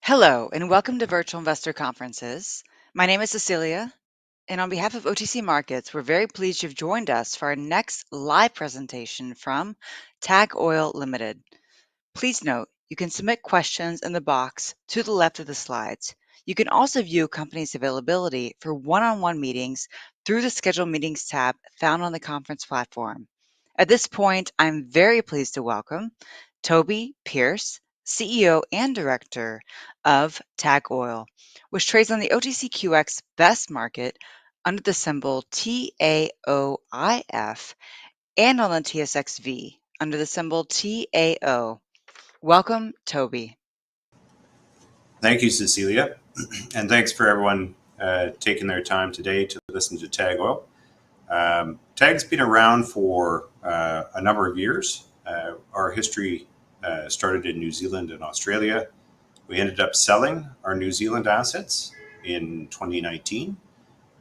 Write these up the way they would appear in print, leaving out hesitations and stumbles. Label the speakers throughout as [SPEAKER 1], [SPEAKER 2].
[SPEAKER 1] Hello, and welcome to Virtual Investor Conferences. My name is Cecilia, and on behalf of OTC Markets, we're very pleased you've joined us for our next live presentation from TAG Oil Limited. Please note, you can submit questions in the box to the left of the slides. You can also view a company's availability for one-on-one meetings through the Schedule Meetings tab found on the conference platform. At this point, I'm very pleased to welcome Toby Pierce, CEO and Director of TAG Oil, which trades on the OTCQX Best Market under the symbol TAOIF and on the TSXV under the symbol TAO. Welcome, Toby.
[SPEAKER 2] Thank you, Cecilia, and thanks for everyone taking their time today to listen to TAG Oil. TAG's been around for a number of years. Our history started in New Zealand and Australia. We ended up selling our New Zealand assets in 2019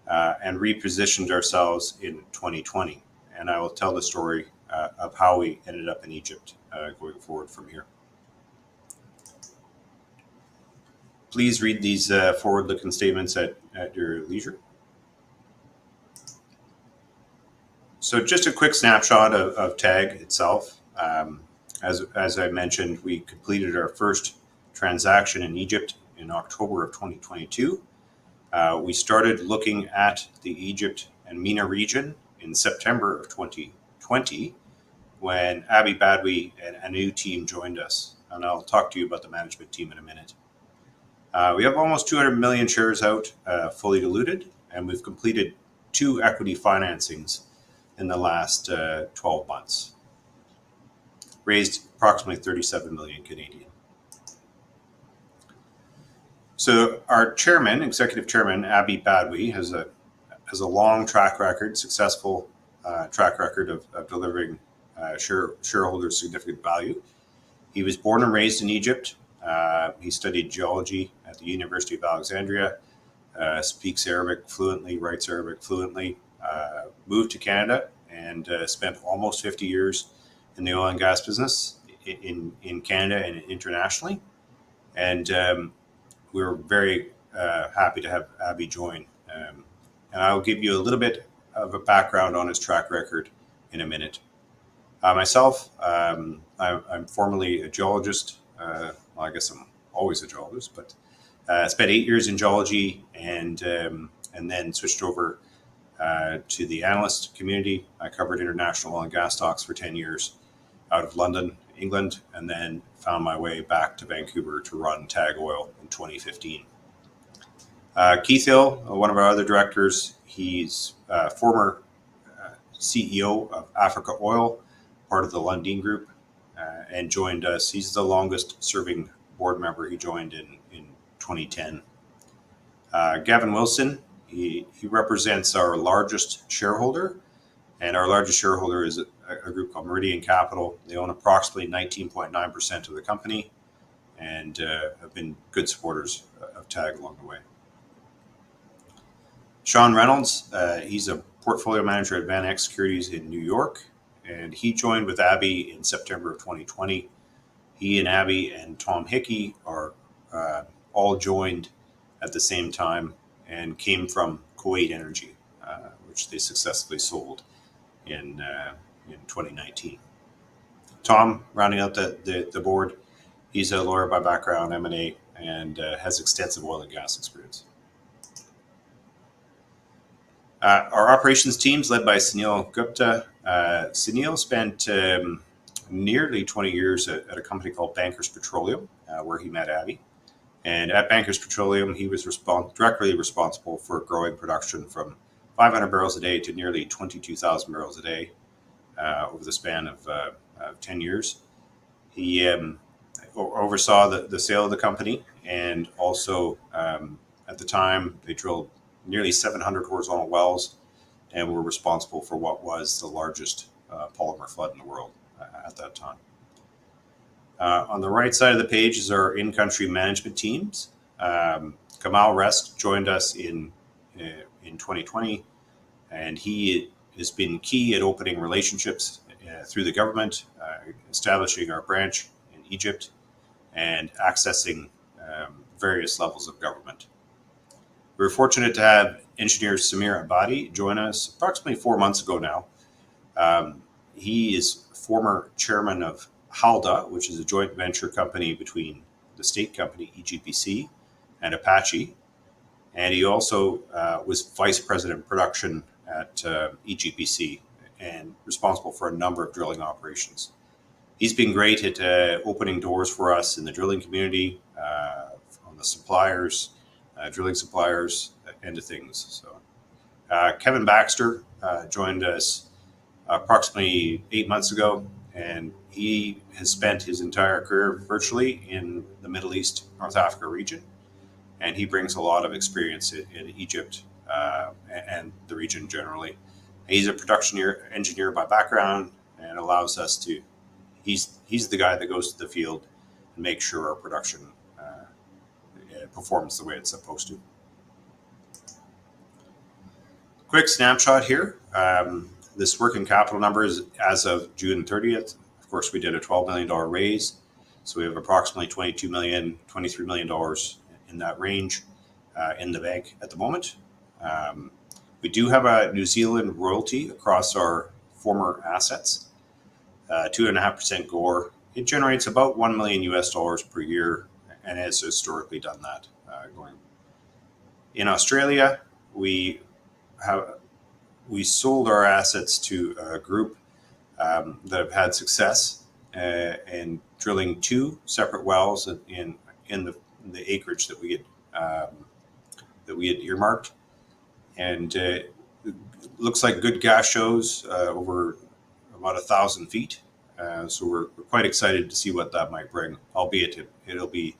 [SPEAKER 2] and repositioned ourselves in 2020. And I will tell the story of how we ended up in Egypt going forward from here. Please read these forward-looking statements at your leisure. So just a quick snapshot of TAG itself. As I mentioned, we completed our first transaction in Egypt in October of 2022. We started looking at the Egypt and MENA region in September of 2020 when Abi Badwi and a new team joined us. And I'll talk to you about the management team in a minute. We have almost 200 million shares out, fully diluted, and we've completed 2 equity financings in the last 12 months. Raised approximately 37 million Canadian. So our chairman, executive chairman, Abi Badwi, has a long track record, successful track record of delivering shareholders significant value. He was born and raised in Egypt. He studied geology at the University of Alexandria, speaks Arabic fluently, writes Arabic fluently, moved to Canada and spent almost 50 years in the oil and gas business in Canada and internationally. And we were very happy to have Abi join. And I'll give you a little bit of a background on his track record in a minute. Myself, I'm formerly a geologist. Well, I guess I'm always a geologist, but spent 8 years in geology and then switched over to the analyst community. I covered international oil and gas stocks for 10 years out of London, England, and then found my way back to Vancouver to run TAG Oil in 2015. Keith Hill, one of our other directors, he's former CEO of Africa Oil, part of the Lundin Group, and joined us. He's the longest serving board member. He joined in 2010. Gavin Wilson, he represents our largest shareholder, and our largest shareholder is a group called Meridian Capital. They own approximately 19.9% of the company and have been good supporters of TAG along the way. Sean Reynolds, he's a portfolio manager at Van Eck Securities in New York, and he joined with Abi in September of 2020. He and Abi and Tom Hickey are all joined at the same time and came from Kuwait Energy, which they successfully sold in 2019. Tom, rounding out the board, he's a lawyer by background, M&A, and has extensive oil and gas experience. Our operations team's led by Sunil Gupta. Sunil spent nearly 20 years at a company called Bankers Petroleum, where he met Abi. And at Bankers Petroleum, he was directly responsible for growing production from 500 barrels a day to nearly 22,000 barrels a day over the span of 10 years. He oversaw the sale of the company, and also at the time they drilled nearly 700 horizontal wells and were responsible for what was the largest polymer flood in the world at that time. On the right side of the page is our in-country management teams. Kamal Resk joined us in 2020, and he has been key at opening relationships through the government, establishing our branch in Egypt, and accessing various levels of government. We were fortunate to have engineer Samir Abadi join us approximately 4 months ago now. He is former chairman of HALDA, which is a joint venture company between the state company EGPC and Apache. And he also was vice president of production at EGPC and responsible for a number of drilling operations. He's been great at opening doors for us in the drilling community, on the suppliers, drilling suppliers, end of things. So, Kevin Baxter joined us approximately 8 months ago, and he has spent his entire career virtually in the Middle East, North Africa region, and he brings a lot of experience in Egypt and the region generally. He's a production engineer by background, and allows us to. He's the guy that goes to the field and makes sure our production performs the way it's supposed to. Quick snapshot here. This working capital number is as of June 30th. Of course, we did a $12 million raise, so we have approximately $22 million, $23 million in that range in the bank at the moment. We do have a New Zealand royalty across our former assets, 2.5% GOR. It generates about $1 million US per year, and has historically done that. Going in Australia, we sold our assets to a group that have had success in drilling 2 separate wells in the acreage that we had earmarked, and it looks like good gas shows over about 1,000 feet. So we're quite excited to see what that might bring, albeit it'll be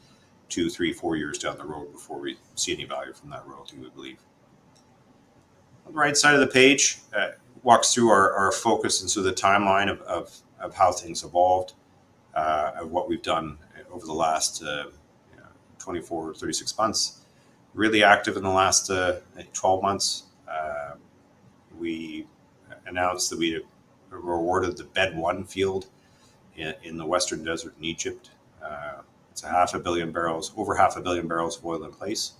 [SPEAKER 2] 2, 3, 4 years down the road before we see any value from that royalty, we believe. On the right side of the page walks through our focus and so the timeline of how things evolved, of what we've done over the last 24, 36 months. Really active in the last 12 months. We announced that we were awarded the Bed 1 field in the Western Desert in Egypt. It's over 500 million barrels of oil in place.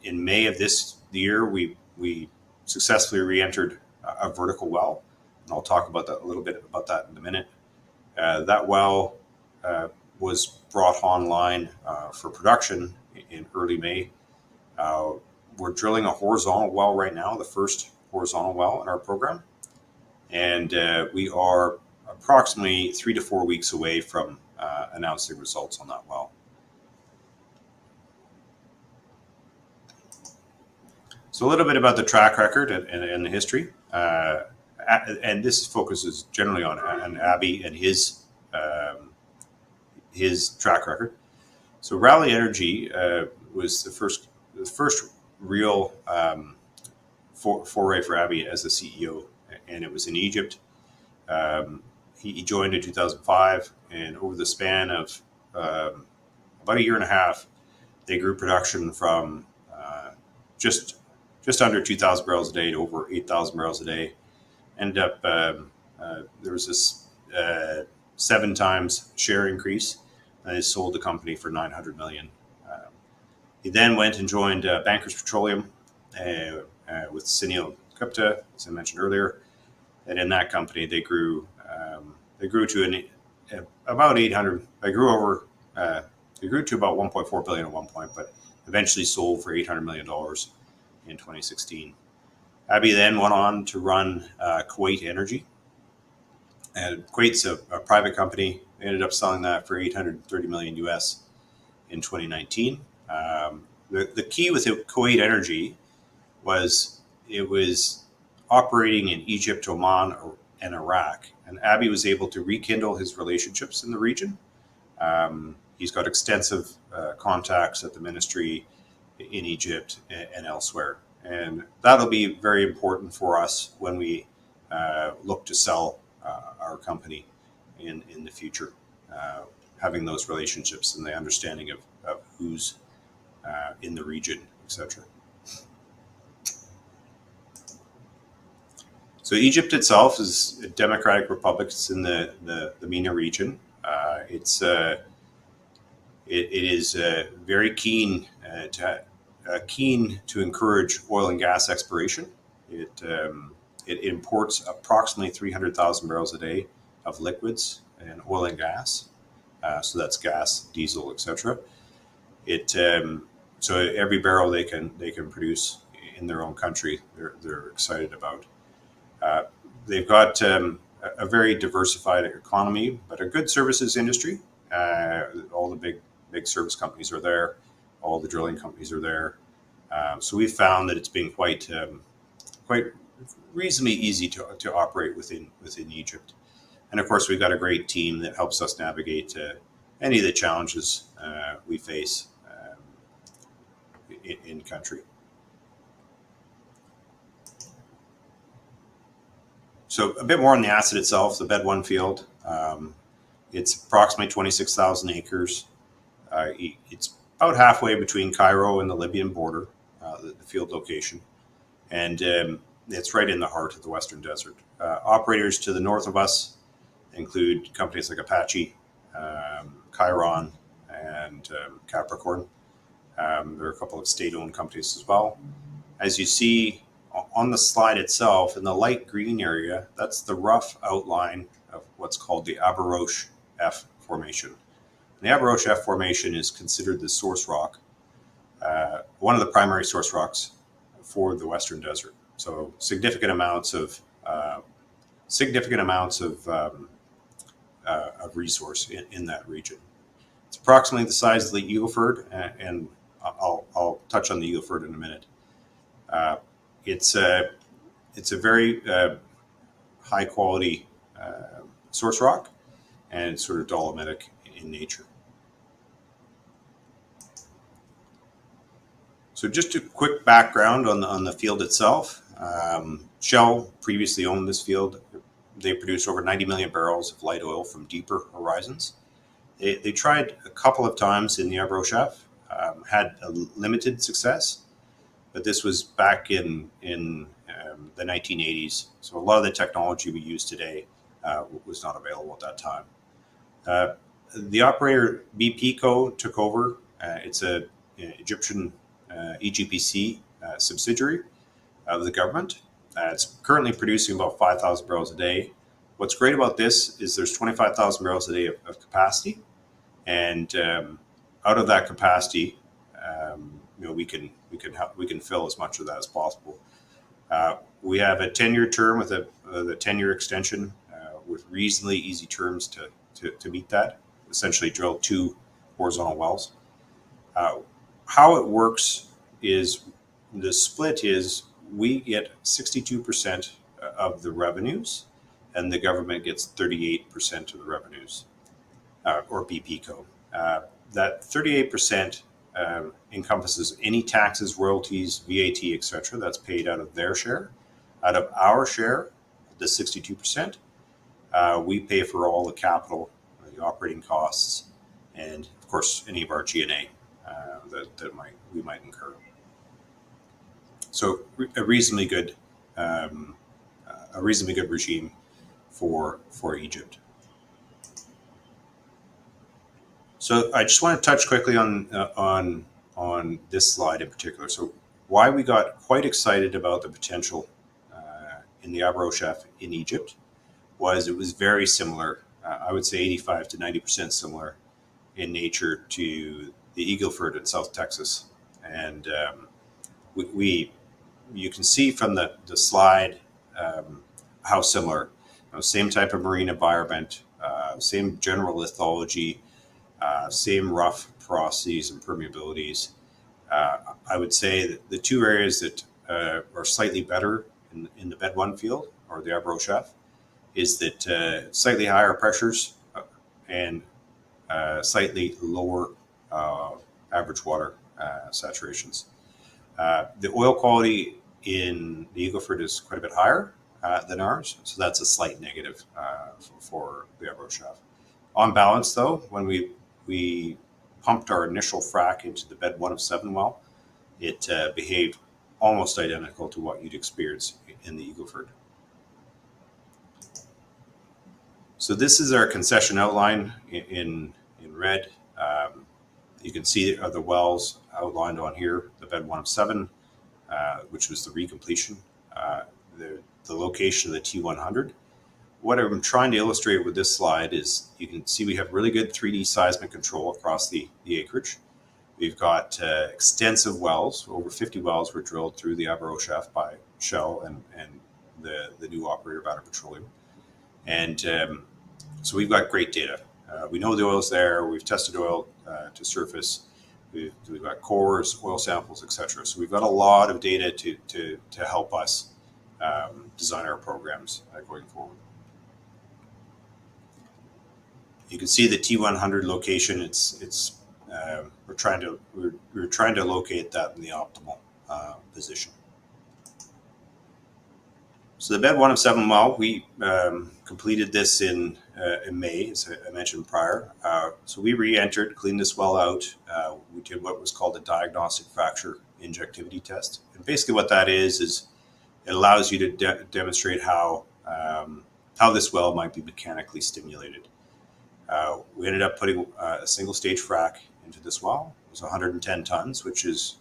[SPEAKER 2] In May of this year, we successfully re-entered a vertical well, and I'll talk about that a little bit about that in a minute. That well was brought online for production in early May. We're drilling a horizontal well right now, the first horizontal well in our program, and we are approximately 3 to 4 weeks away from announcing results on that well. So a little bit about the track record and the history, and this focuses generally on Abby and his track record. So Raleigh Energy was the first real foray for Abby as the CEO, and it was in Egypt. He joined in 2005, and over the span of about a year and a half, they grew production from just under 2,000 barrels a day to over 8,000 barrels a day. Ended up there was this 7 times share increase, and they sold the company for $900 million. He then went and joined Bankers Petroleum with Sunil Gupta, as I mentioned earlier, and in that company they grew to about 800. They grew to about 1.4 billion at one point, but eventually sold for $800 million in 2016. Abby then went on to run Kuwait Energy, and Kuwait's a private company. They ended up selling that for $830 million US in 2019. The key with Kuwait Energy was it was operating in Egypt, Oman, and Iraq, and Abby was able to rekindle his relationships in the region. He's got extensive contacts at the ministry in Egypt and elsewhere, and that'll be very important for us when we look to sell our company in the future. Having those relationships and the understanding of who's in the region, etc. So Egypt itself is a democratic republic. It's in the MENA region. It's It is very keen to encourage oil and gas exploration. It imports approximately 300,000 barrels a day of liquids and oil and gas. So that's gas, diesel, etc. So every barrel they can produce in their own country, they're excited about. They've got a very diversified economy, but a good services industry. All the big service companies are there. All the drilling companies are there. So we've found that it's been quite reasonably easy to operate within Egypt. And of course, we've got a great team that helps us navigate any of the challenges we face in country. So a bit more on the asset itself, the Bed 1 field. It's approximately 26,000 acres. It's about halfway between Cairo and the Libyan border, the field location. And it's right in the heart of the Western Desert. Operators to the north of us include companies like Apache, Chiron, and Capricorn. There are a couple of state-owned companies as well. As you see on the slide itself, in the light green area, that's the rough outline of what's called the Abaroche F formation. The Abaroche F formation is considered the source rock, one of the primary source rocks for the Western Desert. So significant amounts of resource in that region. It's approximately the size of the Eagleford, and I'll touch on the Eagleford in a minute. It's a very high quality source rock, and it's sort of dolomitic in nature. So just a quick background on the field itself. Shell previously owned this field. They produced over 90 million barrels of light oil from deeper horizons. They tried a couple of times in the Abaroche F, had a limited success, but this was back in the 1980s. So a lot of the technology we use today was not available at that time. The operator BPCO took over. It's an Egyptian EGPC subsidiary of the government. It's currently producing about 5,000 barrels a day. What's great about this is there's 25,000 barrels a day of capacity, and out of that capacity, we can fill as much of that as possible. We have a 10-year term with a 10-year extension with reasonably easy terms to meet that. Essentially, drill 2 horizontal wells. How it works is the split is we get 62% of the revenues, and the government gets 38% of the revenues, or BPCO. That 38% encompasses any taxes, royalties, VAT, etc. that's paid out of their share. Out of our share, the 62%, we pay for all the capital, the operating costs, and of course any of our G&A that we might incur. So a reasonably good regime for Egypt. So I just want to touch quickly on this slide in particular. So why we got quite excited about the potential in the Abaroche F in Egypt was it was very similar. I would say 85 to 90% similar in nature to the Eagleford in South Texas, and you can see from the slide how similar. Same type of marine environment, same general lithology, same rough porosities and permeabilities. I would say that the two areas that are slightly better in the Bed 1 field, or the Abaroche F, is that slightly higher pressures and slightly lower average water saturations. The oil quality in the Eagleford is quite a bit higher than ours, so that's a slight negative for the Abaroche F. On balance, though, when we pumped our initial frac into the Bed 1 of 7 well, it behaved almost identical to what you'd experience in the Eagleford. So this is our concession outline in red. You can see the wells outlined on here, the bed 1 of 7, which was the recompletion, the location of the T100. What I'm trying to illustrate with this slide is you can see we have really good 3D seismic control across the acreage. We've got extensive wells. Over 50 wells were drilled through the Abro Shaft by Shell and the new operator, Vata Petroleum. And so we've got great data. We know the oil's there. We've tested oil to surface. We've got cores, oil samples, etc. So we've got a lot of data to help us design our programs going forward. You can see the T100 location. We're trying to locate that in the optimal position. So the bed 1 of 7 well, we completed this in May, as I mentioned prior. So we re-entered, cleaned this well out. We did what was called a diagnostic fracture injectivity test. And basically what that is it allows you to demonstrate how this well might be mechanically stimulated. We ended up putting a single stage frac into this well. It was 110 tons, which is,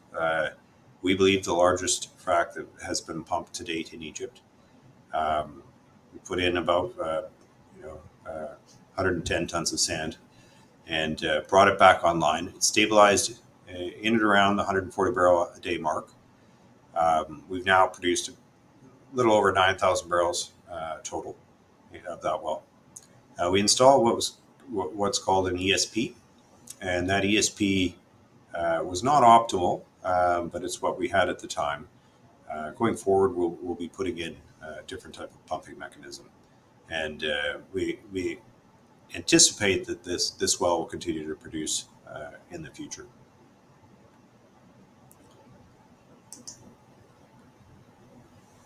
[SPEAKER 2] we believe, the largest frac that has been pumped to date in Egypt. We put in about 110 tons of sand and brought it back online. It stabilized in and around the 140 barrel a day mark. We've now produced a little over 9,000 barrels total of that well. We installed what's called an ESP, and that ESP was not optimal, but it's what we had at the time. Going forward, we'll be putting in a different type of pumping mechanism, and we anticipate that this well will continue to produce in the future.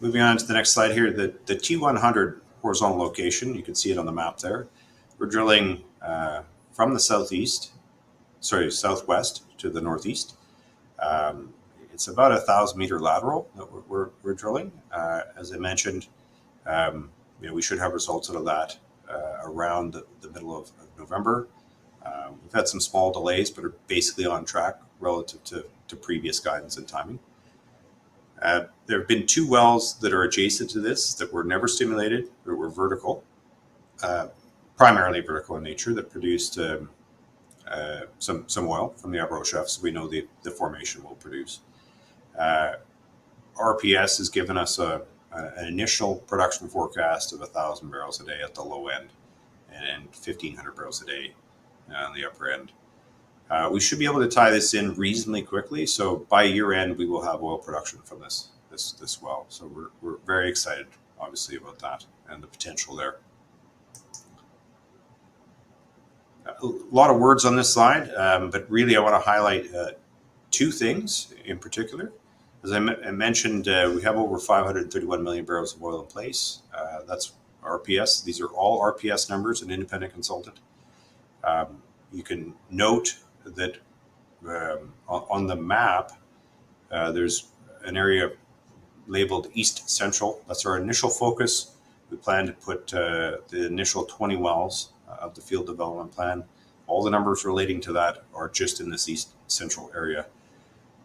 [SPEAKER 2] Moving on to the next slide here, the T100 horizontal location, you can see it on the map there. We're drilling from the southwest to the northeast. It's about 1,000-meter lateral that we're drilling. As I mentioned, we should have results out of that around the middle of November. We've had some small delays, but are basically on track relative to previous guidance and timing. There have been 2 wells that are adjacent to this that were never stimulated, that were vertical, primarily vertical in nature, that produced some oil from the Abro Shaft, so we know the formation will produce. RPS has given us an initial production forecast of 1,000 barrels a day at the low end and 1,500 barrels a day on the upper end. We should be able to tie this in reasonably quickly, so by year end we will have oil production from this well. So we're very excited, obviously, about that and the potential there. A lot of words on this slide, but really I want to highlight 2 things in particular. As I mentioned, we have over 531 million barrels of oil in place. That's RPS. These are all RPS numbers, an independent consultant. You can note that on the map, there's an area labeled East Central. That's our initial focus. We plan to put the initial 20 wells of the field development plan. All the numbers relating to that are just in this East Central area.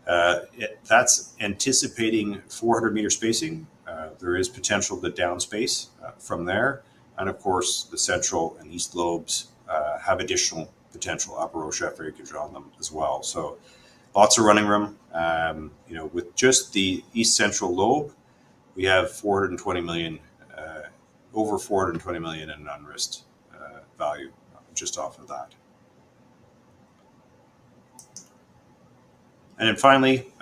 [SPEAKER 2] That's anticipating 400-meter spacing. There is potential to downspace from there. And of course, the central and east lobes have additional potential Abro Shaft acreage on them as well. So lots of running room. With just the east central lobe, we have 420 million, over 420 million in unrisked value just off of that. And then finally,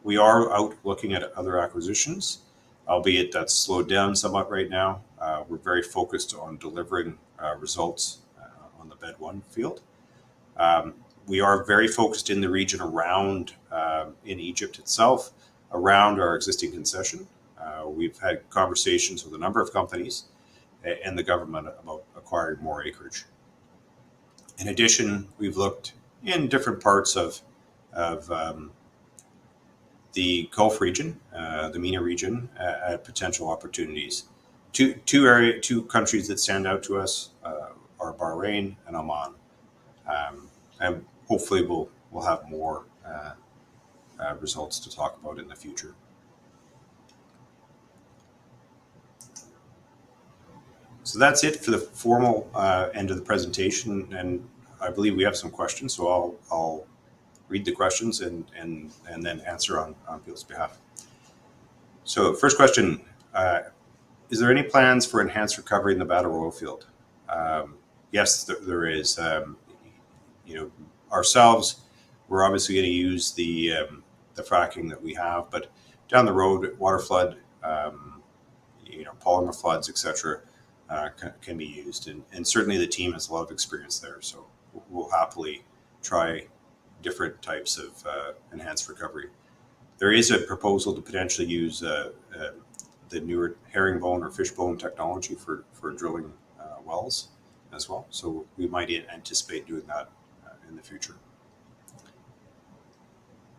[SPEAKER 2] we are out looking at other acquisitions, albeit that's slowed down somewhat right now. We're very focused on delivering results on the Bed 1 field. We are very focused in the region around, in Egypt itself, around our existing concession. We've had conversations with a number of companies and the government about acquiring more acreage. In addition, we've looked in different parts of the Gulf region, the MENA region, at potential opportunities. Two countries that stand out to us are Bahrain and Oman. And hopefully we'll have more results to talk about in the future. So that's it for the formal end of the presentation, and I believe we have some questions, so I'll read the questions and then answer on people's behalf. So first question, is there any plans for enhanced recovery in the Nevada oil field? Yes, there is. Ourselves, we're obviously going to use the fracking that we have, but down the road, water flood, polymer floods, etc., can be used, and certainly the team has a lot of experience there. So we'll happily try different types of enhanced recovery. There is a proposal to potentially use the newer herringbone or fishbone technology for drilling wells as well. So we might anticipate doing that in the future.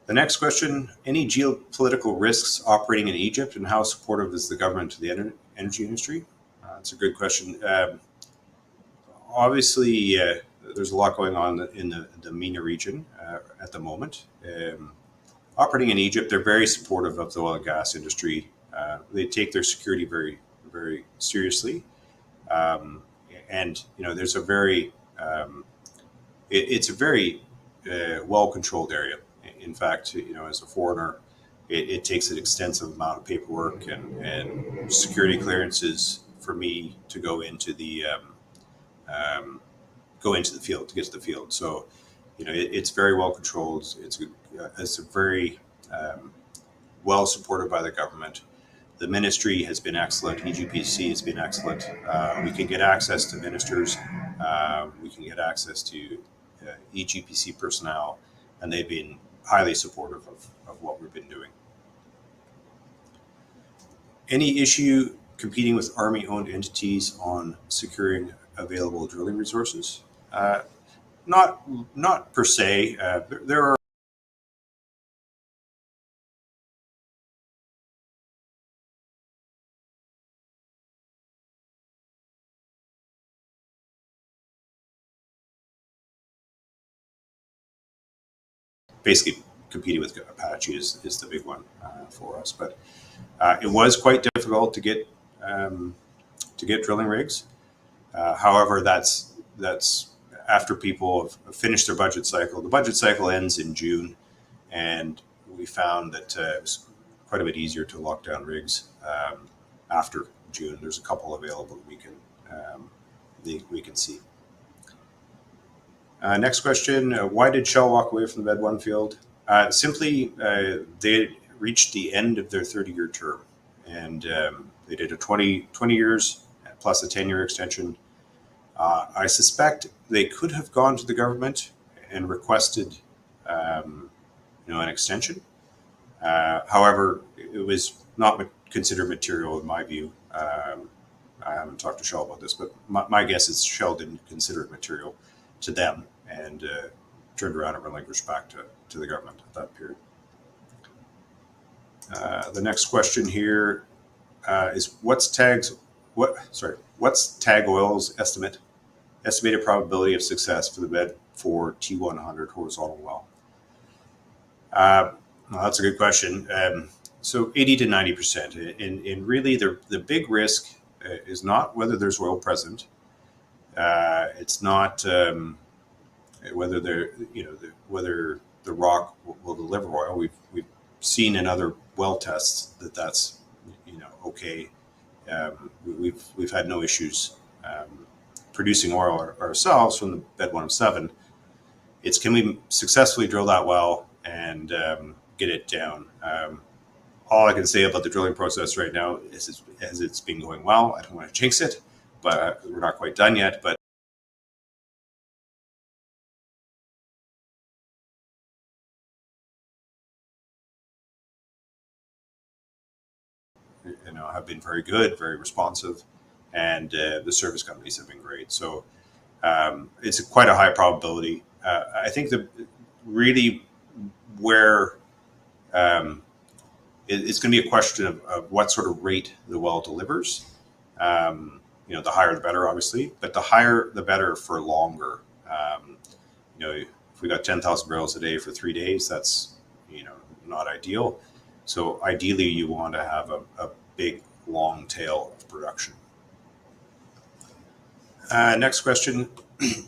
[SPEAKER 2] The next question, any geopolitical risks operating in Egypt, and how supportive is the government to the energy industry? That's a good question. Obviously, there's a lot going on in the MENA region at the moment. Operating in Egypt, they're very supportive of the oil and gas industry. They take their security very, very seriously. And there's a very, it's a very well-controlled area. In fact, as a foreigner, it takes an extensive amount of paperwork and security clearances for me to go into the field, to get to the field. So, it's very well controlled. It's a very well supported by the government. The ministry has been excellent. EGPC has been excellent. We can get access to ministers. We can get access to EGPC personnel, and they've been highly supportive of what we've been doing. Any issue competing with Army-owned entities on securing available drilling resources? Not per se. There are basically competing with Apache is the big one for us, but it was quite difficult to get drilling rigs. However, that's after people have finished their budget cycle. The budget cycle ends in June, and we found that it was quite a bit easier to lock down rigs after June. There's a couple available that we can see. Next question, why did Shell walk away from the Med 1 field? Simply, they reached the end of their 30-year term, and they did a 20 years plus a 10-year extension. I suspect they could have gone to the government and requested an extension. However, it was not considered material in my view. I haven't talked to Shell about this, but my guess is Shell didn't consider it material to them, and turned around and relinquished back to the government at that period. The next question here is what's TAG Oil's estimated probability of success for the Med 4 T100 horizontal well? Well, that's a good question. So 80 to 90%, and really the big risk is not whether there's oil present. It's not whether whether the rock will deliver oil. We've seen in other well tests that's okay. We've had no issues producing oil ourselves from the bed 107. It's can we successfully drill that well and get it down. All I can say about the drilling process right now is as it's been going well. I don't want to jinx it, but we're not quite done yet. But have been very good, very responsive, and the service companies have been great. So it's quite a high probability. I think that really where it's going to be a question of what sort of rate the well delivers. The higher the better, obviously, but the higher the better for longer. If we got 10,000 barrels a day for 3 days, that's not ideal. So ideally, you want to have a big long tail of production. Next question: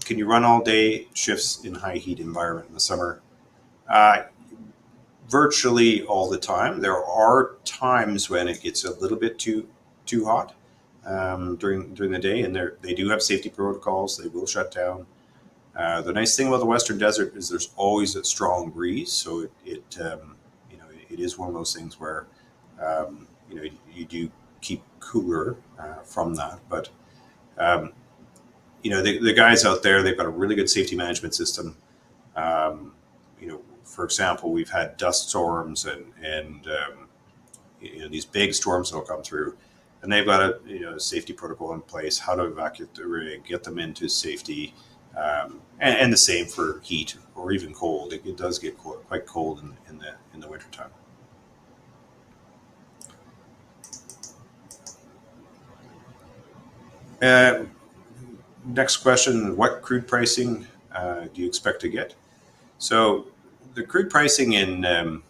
[SPEAKER 2] can you run all day shifts in high heat environment in the summer? Virtually all the time. There are times when it gets a little bit too hot during the day, and they do have safety protocols. They will shut down. The nice thing about the Western Desert is there's always a strong breeze, so it is one of those things where you do keep cooler from that. But the guys out there, they've got a really good safety management system. For example, we've had dust storms and these big storms that will come through, and they've got a safety protocol in place, how to evacuate the rig, get them into safety, and the same for heat or even cold. It does get quite cold in the wintertime. Next question: what crude pricing do you expect to get? So the crude pricing in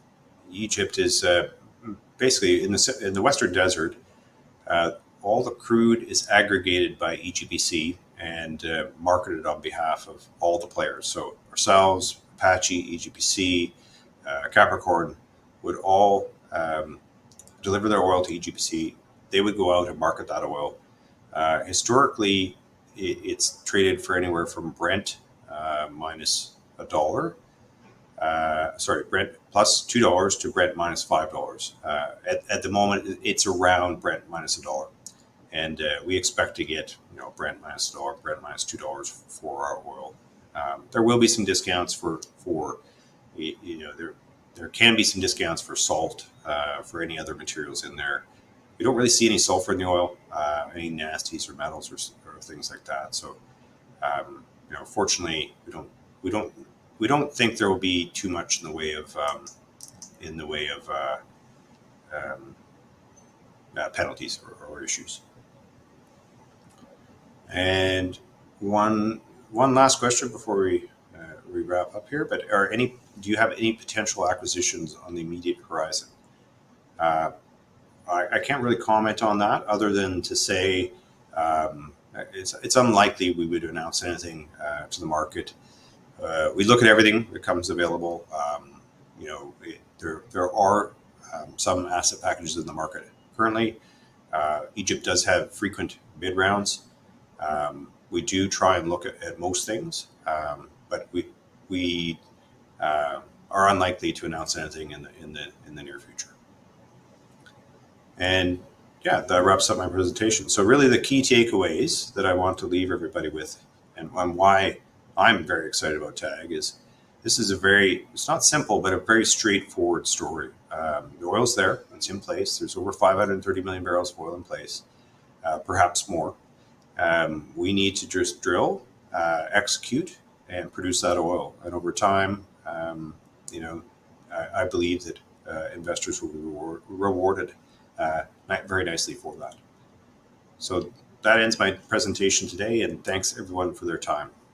[SPEAKER 2] Egypt is basically in the Western Desert. All the crude is aggregated by EGPC and marketed on behalf of all the players. So ourselves, Apache, EGPC, Capricorn would all deliver their oil to EGPC. They would go out and market that oil. Historically, it's traded for anywhere from Brent minus $1. Brent plus $2 to Brent minus $5. At the moment, it's around Brent minus $1, and we expect to get Brent minus $1, Brent minus $2 for our oil. There will be some discounts for there can be some discounts for salt, for any other materials in there. We don't really see any sulfur in the oil, any nasties or metals or things like that. So, fortunately, we don't think there will be too much in the way of penalties or issues. And one last question before we wrap up here. But do you have any potential acquisitions on the immediate horizon? I can't really comment on that other than to say it's unlikely we would announce anything to the market. We look at everything that comes available. There are some asset packages in the market currently. Egypt does have frequent bid rounds. We do try and look at most things, but we are unlikely to announce anything in the near future. And yeah, that wraps up my presentation. So really the key takeaways that I want to leave everybody with, and why I'm very excited about TAG, is this is it's not simple, but a very straightforward story. The oil's there, it's in place. There's over 530 million barrels of oil in place, perhaps more. We need to just drill, execute, and produce that oil. And over time, I believe that investors will be rewarded very nicely for that. So that ends my presentation today, and thanks everyone for their time.